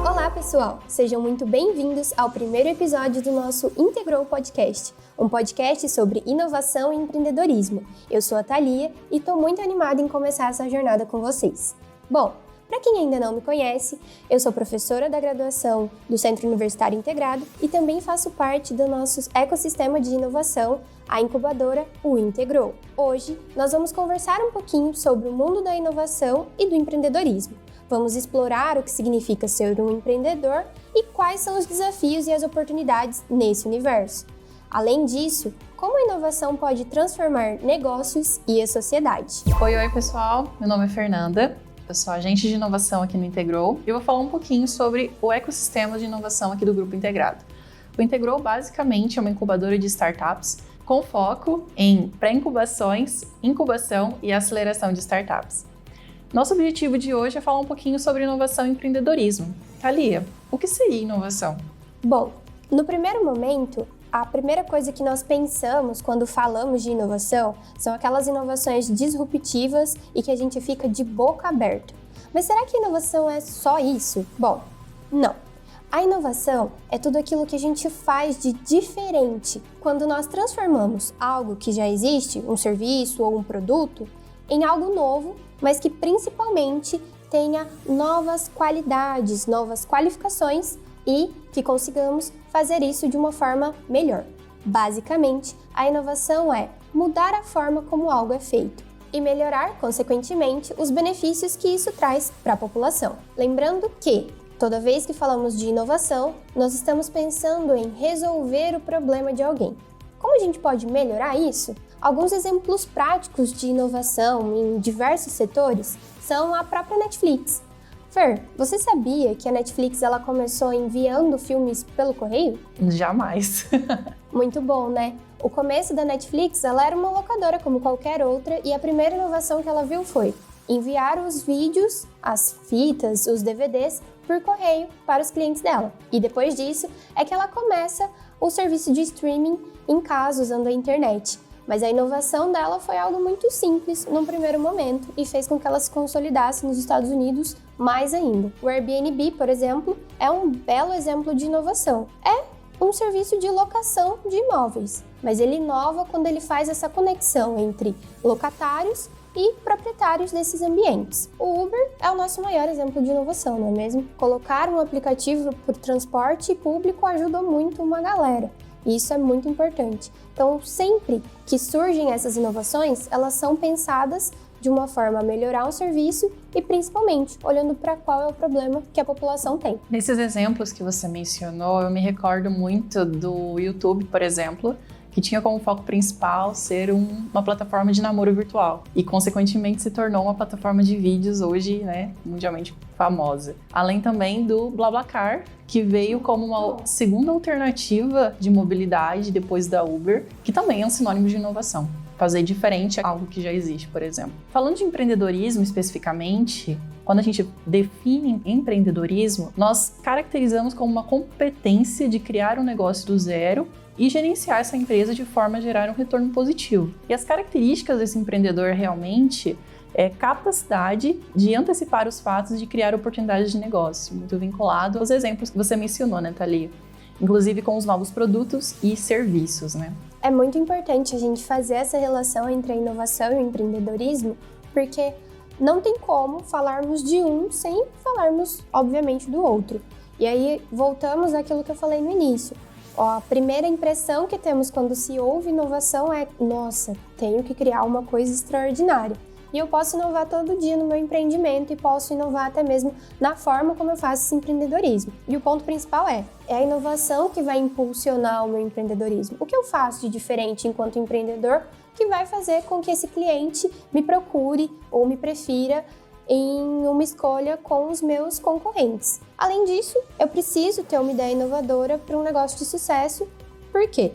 Olá, pessoal! Sejam muito bem-vindos ao primeiro episódio do nosso Integrou Podcast, um podcast sobre inovação e empreendedorismo. Eu sou a Thalia e estou muito animada em começar essa jornada com vocês. Bom, para quem ainda não me conhece, eu sou professora da graduação do Centro Universitário Integrado e também faço parte do nosso ecossistema de inovação, a incubadora o Integrou. Hoje, nós vamos conversar um pouquinho sobre o mundo da inovação e do empreendedorismo. Vamos explorar o que significa ser um empreendedor e quais são os desafios e as oportunidades nesse universo. Além disso, como a inovação pode transformar negócios e a sociedade. Oi, pessoal! Meu nome é Fernanda. Eu sou agente de inovação aqui no Integrou e eu vou falar um pouquinho sobre o ecossistema de inovação aqui do Grupo Integrado. O Integrou basicamente é uma incubadora de startups com foco em pré-incubações, incubação e aceleração de startups. Nosso objetivo de hoje é falar um pouquinho sobre inovação e empreendedorismo. Thalia, o que seria inovação? Bom, no primeiro momento, a primeira coisa que nós pensamos quando falamos de inovação são aquelas inovações disruptivas e que a gente fica de boca aberta. Mas será que inovação é só isso? Bom, não. A inovação é tudo aquilo que a gente faz de diferente quando nós transformamos algo que já existe, um serviço ou um produto, em algo novo, mas que principalmente tenha novas qualidades, novas qualificações e que consigamos fazer isso de uma forma melhor. Basicamente, a inovação é mudar a forma como algo é feito e melhorar, consequentemente, os benefícios que isso traz para a população. Lembrando que, toda vez que falamos de inovação, nós estamos pensando em resolver o problema de alguém. Como a gente pode melhorar isso? Alguns exemplos práticos de inovação em diversos setores são a própria Netflix. Fer, você sabia que a Netflix ela começou enviando filmes pelo correio? Jamais. Muito bom, né? O começo da Netflix ela era uma locadora como qualquer outra e a primeira inovação que ela viu foi enviar os vídeos, as fitas, os DVDs por correio para os clientes dela. E depois disso é que ela começa o serviço de streaming em casa usando a internet. Mas a inovação dela foi algo muito simples num primeiro momento e fez com que ela se consolidasse nos Estados Unidos mais ainda. O Airbnb, por exemplo, é um belo exemplo de inovação. É um serviço de locação de imóveis, mas ele inova quando ele faz essa conexão entre locatários e proprietários desses ambientes. O Uber é o nosso maior exemplo de inovação, não é mesmo? Colocar um aplicativo por transporte público ajuda muito uma galera. E isso é muito importante. Então, sempre que surgem essas inovações, elas são pensadas de uma forma a melhorar o serviço e, principalmente, olhando para qual é o problema que a população tem. Nesses exemplos que você mencionou, eu me recordo muito do YouTube, por exemplo, que tinha como foco principal ser uma plataforma de namoro virtual e, consequentemente, se tornou uma plataforma de vídeos hoje, mundialmente famosa. Além também do BlaBlaCar, que veio como uma segunda alternativa de mobilidade depois da Uber, que também é um sinônimo de inovação. Fazer diferente algo que já existe, por exemplo. Falando de empreendedorismo especificamente, quando a gente define empreendedorismo, nós caracterizamos como uma competência de criar um negócio do zero e gerenciar essa empresa de forma a gerar um retorno positivo. E as características desse empreendedor realmente é capacidade de antecipar os fatos de criar oportunidades de negócio, muito vinculado aos exemplos que você mencionou, né, Thalia? Inclusive com os novos produtos e serviços, né? É muito importante a gente fazer essa relação entre a inovação e o empreendedorismo, porque não tem como falarmos de um sem falarmos, obviamente, do outro. E aí, voltamos àquilo que eu falei no início. A primeira impressão que temos quando se ouve inovação é: nossa, tenho que criar uma coisa extraordinária. E eu posso inovar todo dia no meu empreendimento e posso inovar até mesmo na forma como eu faço esse empreendedorismo. E o ponto principal é a inovação que vai impulsionar o meu empreendedorismo. O que eu faço de diferente enquanto empreendedor que vai fazer com que esse cliente me procure ou me prefira em uma escolha com os meus concorrentes. Além disso, eu preciso ter uma ideia inovadora para um negócio de sucesso. Por quê?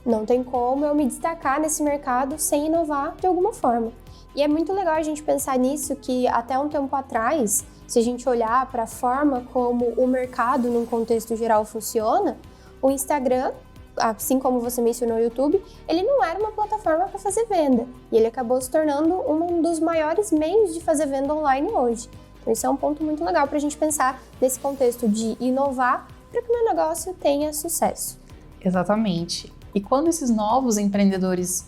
Não tem como eu me destacar nesse mercado sem inovar de alguma forma. E é muito legal a gente pensar nisso, que até um tempo atrás, se a gente olhar para a forma como o mercado, num contexto geral, funciona, o Instagram, assim como você mencionou o YouTube, ele não era uma plataforma para fazer venda. E ele acabou se tornando um dos maiores meios de fazer venda online hoje. Então, isso é um ponto muito legal para a gente pensar nesse contexto de inovar para que o meu negócio tenha sucesso. Exatamente. E quando esses novos empreendedores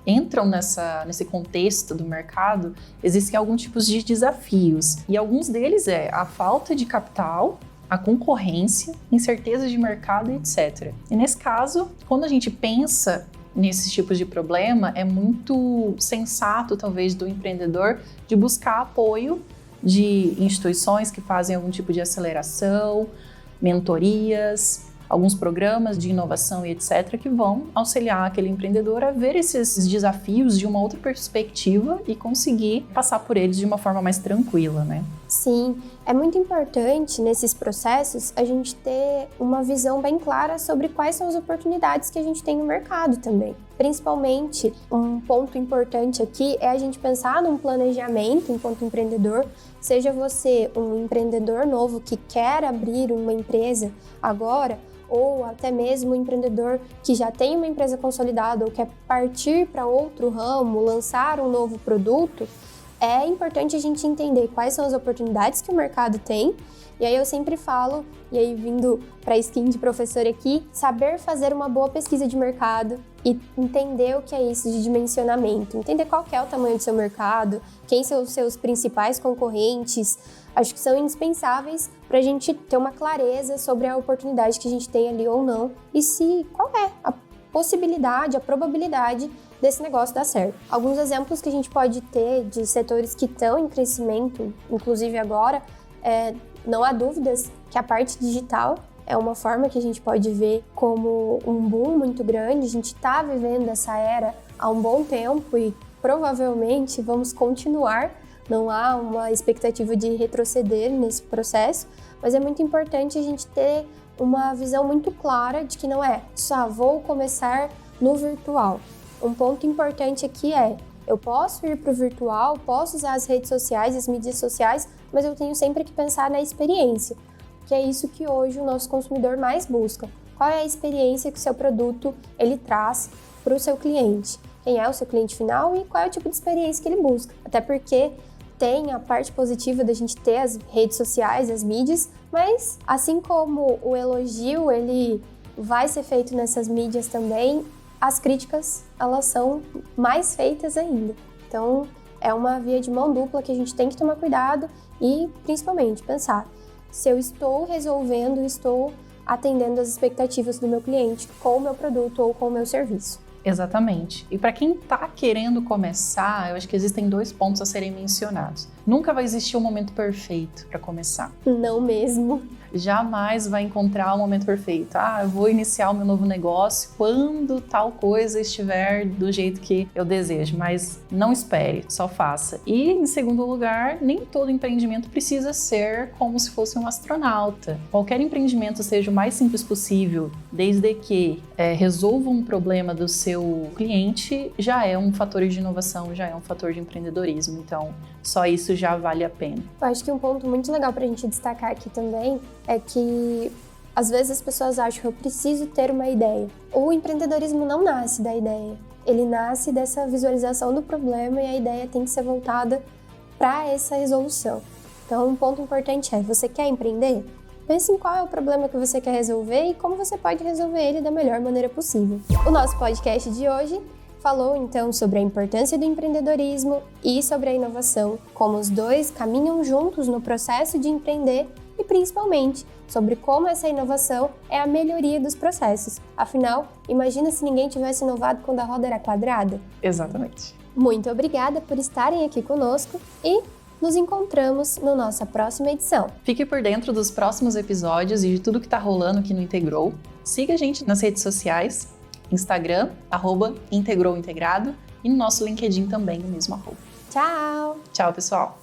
entram nesse contexto do mercado, existem alguns tipos de desafios. E alguns deles é a falta de capital, a concorrência, incerteza de mercado, etc. E nesse caso, quando a gente pensa nesses tipos de problema, é muito sensato, talvez, do empreendedor de buscar apoio de instituições que fazem algum tipo de aceleração, mentorias, alguns programas de inovação e etc. que vão auxiliar aquele empreendedor a ver esses desafios de uma outra perspectiva e conseguir passar por eles de uma forma mais tranquila, né? Sim, é muito importante nesses processos a gente ter uma visão bem clara sobre quais são as oportunidades que a gente tem no mercado também. Principalmente, um ponto importante aqui é a gente pensar num planejamento enquanto empreendedor, seja você um empreendedor novo que quer abrir uma empresa agora, ou até mesmo um empreendedor que já tem uma empresa consolidada ou quer partir para outro ramo, lançar um novo produto, é importante a gente entender quais são as oportunidades que o mercado tem. E aí eu sempre falo, e aí vindo para a skin de professor aqui, saber fazer uma boa pesquisa de mercado e entender o que é isso de dimensionamento, entender qual que é o tamanho do seu mercado, quem são os seus principais concorrentes, acho que são indispensáveis para a gente ter uma clareza sobre a oportunidade que a gente tem ali ou não e qual é a possibilidade, a probabilidade desse negócio dar certo. Alguns exemplos que a gente pode ter de setores que estão em crescimento, inclusive agora, não há dúvidas que a parte digital é uma forma que a gente pode ver como um boom muito grande. A gente está vivendo essa era há um bom tempo e provavelmente vamos continuar. Não há uma expectativa de retroceder nesse processo, mas é muito importante a gente ter uma visão muito clara de que não é só vou começar no virtual. Um ponto importante aqui eu posso ir para o virtual, posso usar as redes sociais, as mídias sociais, mas eu tenho sempre que pensar na experiência, que é isso que hoje o nosso consumidor mais busca. Qual é a experiência que o seu produto ele traz para o seu cliente? Quem é o seu cliente final e qual é o tipo de experiência que ele busca? Até porque tem a parte positiva da gente ter as redes sociais, as mídias, mas assim como o elogio ele vai ser feito nessas mídias também, as críticas, elas são mais feitas ainda. Então, é uma via de mão dupla que a gente tem que tomar cuidado e, principalmente, pensar se eu estou resolvendo, estou atendendo as expectativas do meu cliente com o meu produto ou com o meu serviço. Exatamente. E para quem está querendo começar, eu acho que existem 2 pontos a serem mencionados. Nunca vai existir um momento perfeito para começar. Não mesmo. Jamais vai encontrar o momento perfeito. Eu vou iniciar o meu novo negócio quando tal coisa estiver do jeito que eu desejo. Mas não espere, só faça. E, em segundo lugar, nem todo empreendimento precisa ser como se fosse um astronauta. Qualquer empreendimento seja o mais simples possível, desde que resolva um problema do seu cliente, já é um fator de inovação, já é um fator de empreendedorismo. Então, só isso já vale a pena. Eu acho que um ponto muito legal para a gente destacar aqui também é que às vezes as pessoas acham que eu preciso ter uma ideia. O empreendedorismo não nasce da ideia, ele nasce dessa visualização do problema e a ideia tem que ser voltada para essa resolução. Então, um ponto importante você quer empreender? Pense em qual é o problema que você quer resolver e como você pode resolver ele da melhor maneira possível. O nosso podcast de hoje falou então sobre a importância do empreendedorismo e sobre a inovação, como os dois caminham juntos no processo de empreender e principalmente sobre como essa inovação é a melhoria dos processos. Afinal, imagina se ninguém tivesse inovado quando a roda era quadrada? Exatamente. Muito obrigada por estarem aqui conosco e nos encontramos na nossa próxima edição. Fique por dentro dos próximos episódios e de tudo que está rolando aqui no Integrou. Siga a gente nas redes sociais, Instagram, @IntegrouIntegrado e no nosso LinkedIn também, no mesmo @. Tchau! Tchau, pessoal!